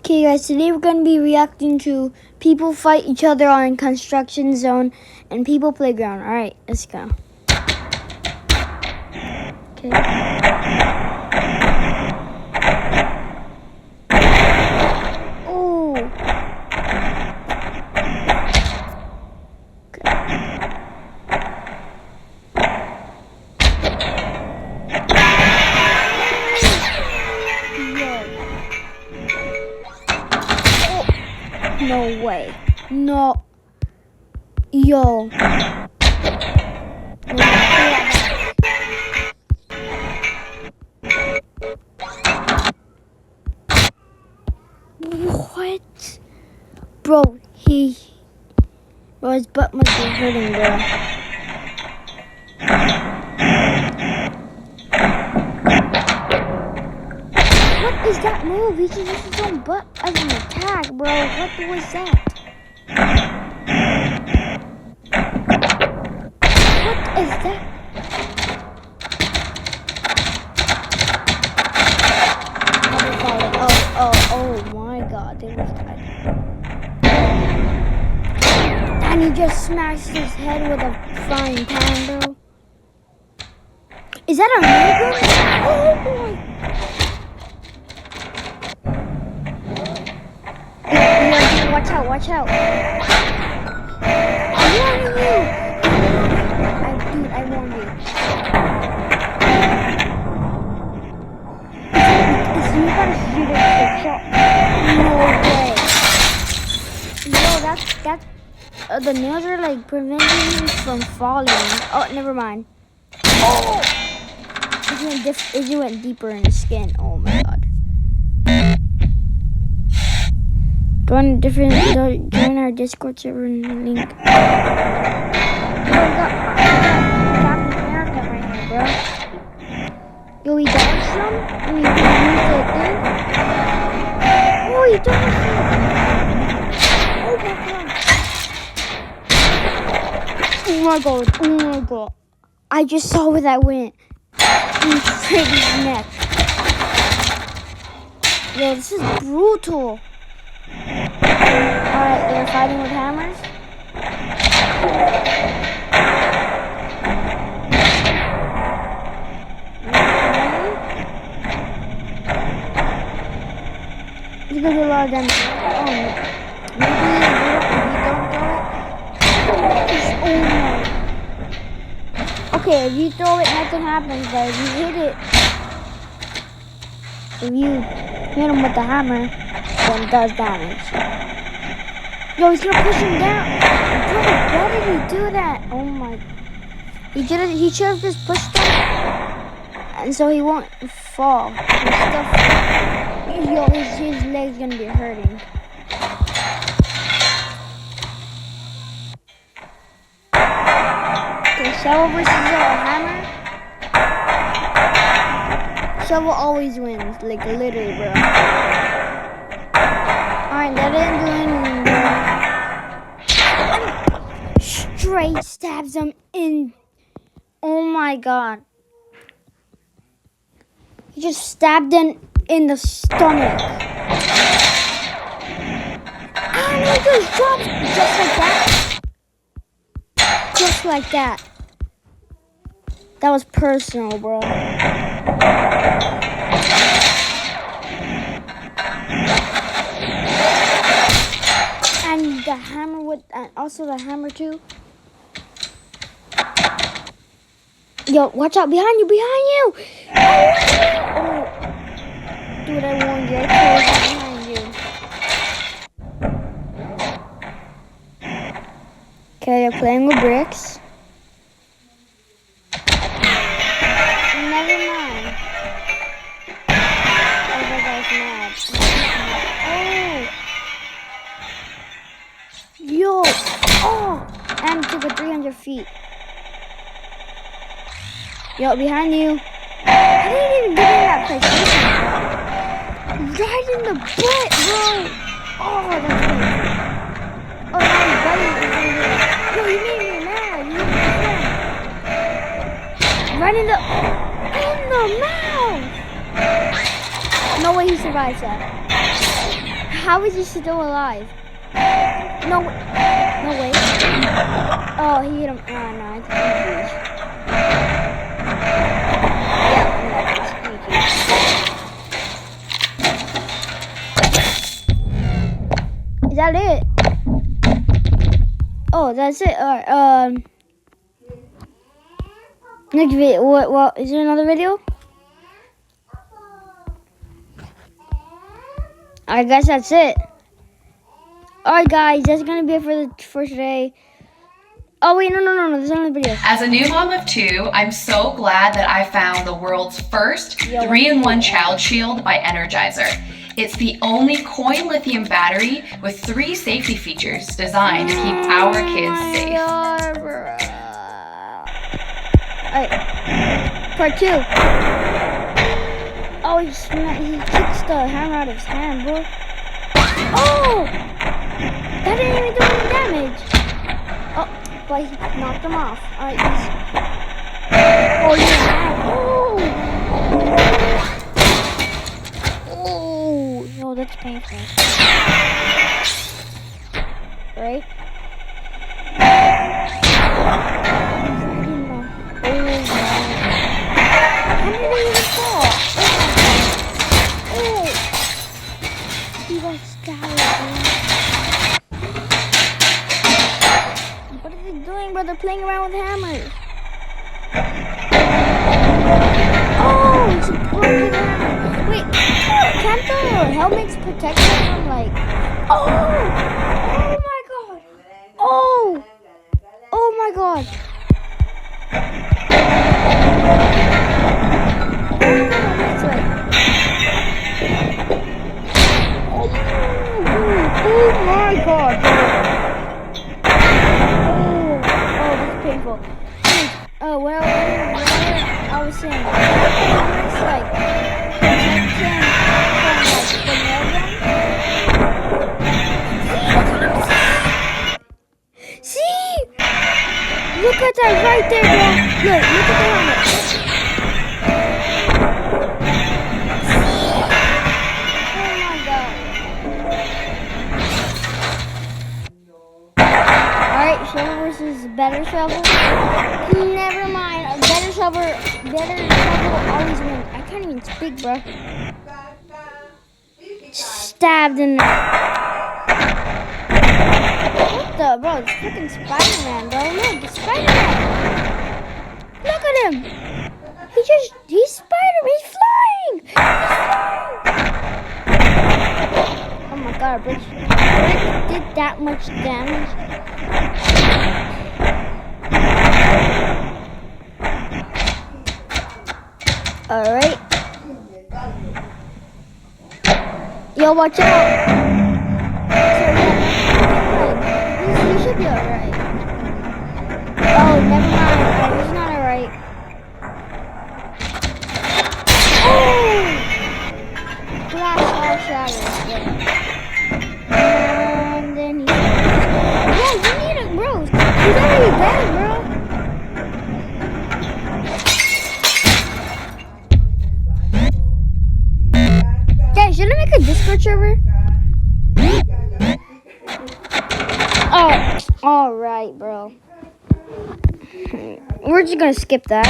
Okay guys, today we're going to be reacting to people fight each other on construction zone and people playground. Alright, let's go. Okay. Oh. No way. No. Yo. What? Bro, his butt must be hurting, bro. What is that move? He just used his own butt as an attack, bro. What was that? What is that? Oh my god, they was tied. And he just smashed his head with a frying pan, bro. Is that a nigger? Oh boy! Yo, watch out, watch out. I'm warning you! I warned you. You gotta shoot it to shot. No way. Yo, that's the nails are like preventing me from falling. Oh, never mind. Oh! It went deeper in the skin. Oh my god. Join our Discord server link. We got Captain America right here, bro. Yo, he dodged some? And he used the thing? Oh, he dodged some! Oh my god. Oh my god. I just saw where that went. Straight in his neck. Yo, this is brutal. Alright, they're fighting with hammers. He's gonna do a lot of damage. Oh, maybe if you don't throw it. Okay, if you throw it, nothing happens, but if you hit it, if you hit him with the hammer, then it does damage. Yo, he's gonna push him down. Bro, why did he do that? Oh my. He should have just pushed him, and so he won't fall. Yo, his leg's gonna be hurting. Shovel versus a hammer. Shovel always wins, like literally, bro. Alright, that didn't do anything, bro. Straight stabs him in. Oh my god. He just stabbed him in the stomach. And he just dropped just like that. Just like that. That was personal, bro. And the hammer and also the hammer too. Yo, watch out, behind you, behind you! Oh. Dude, I warned you, I told you behind you. Okay, they're playing with bricks. Never mind. Oh, that guy's mad. Oh! Yo! Oh! And took a 300 feet. Yo, behind you. I didn't even get in that place. Right in the butt, bro! Oh, that's crazy. Oh, now he's biting me. Yo, you made me mad. You made me mad. Right in the mouth! No way he survives that. how is he still alive? No, no way. Oh, he hit him. Oh, no, I think he's. Yeah, is that it? Oh, that's it. Alright, next video. What? Is there another video? Alright, guys, that's it. Alright, guys, that's gonna be it for today. Oh wait, no, there's another video. As a new mom of 2, I'm so glad that I found the world's first 3-in-1 child shield by Energizer. It's the only coin lithium battery with 3 safety features designed to keep our kids safe. Alright, part 2. Oh, he kicks the hammer out of his hand, bro. Oh! That didn't even do any damage. Oh, but he knocked him off. Alright, oh, yeah. Oh, no, that's painful. Right? How did he even fall? Oh, he got stabbed. What are they doing, bro? They're playing around with hammers. Oh, it's a broken hammer. Wait, can't the helmets protect them from like... Oh my god. Oh my god. That's right. Oh my god. Painful. Well, I was saying, it's like protection from like the nail gun. See? Look at that right there, bro. Look at the helmet. Shovel versus better shovel. Never mind. A better shovel always wins. I can't even speak, bro. Stabbed in the... What the, bro? It's freaking Spider-Man, bro. Look, it's Spider-Man. Look at him. He's Spider-Man. He's flying. Oh my god, Brick did that much damage. Alright. Yo, watch out. You should be alright. Oh, never mind. He's not alright. Oh! Glass all shattered. And then he... Yeah, you need it, bro. He's already dead, bro. Should I make a Discord server? Oh, alright, bro. We're just gonna skip that.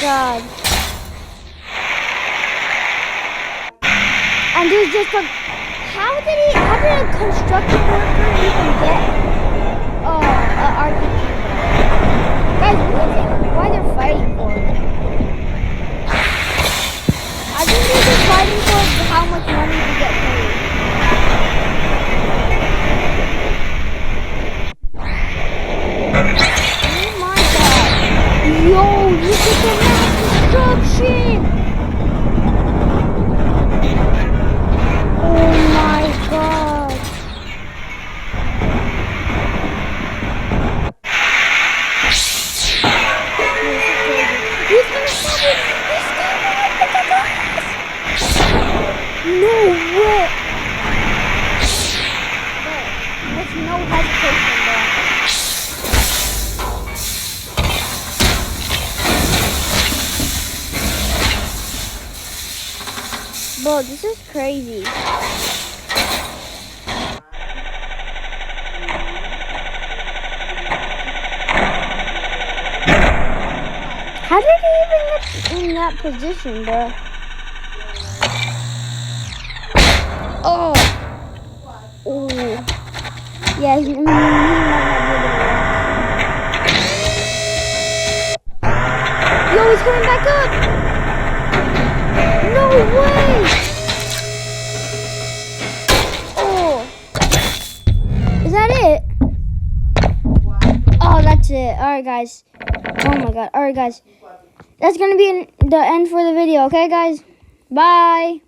God. And there's just a... How did a construction worker even get an RPG? Guys, what do you think? Why they're fighting for it? I think they're just fighting for how much money to get paid. Oh my god. Yo, look at the mass destruction! Bro, this is crazy. How did he even get in that position, bro? Oh. Oh. Yeah, he might not be able to run. Yo, he's coming back up. No way. Oh. Is that it? Oh, that's it. Alright, guys. Oh my god. Alright, guys. That's going to be the end for the video, okay, guys? Bye.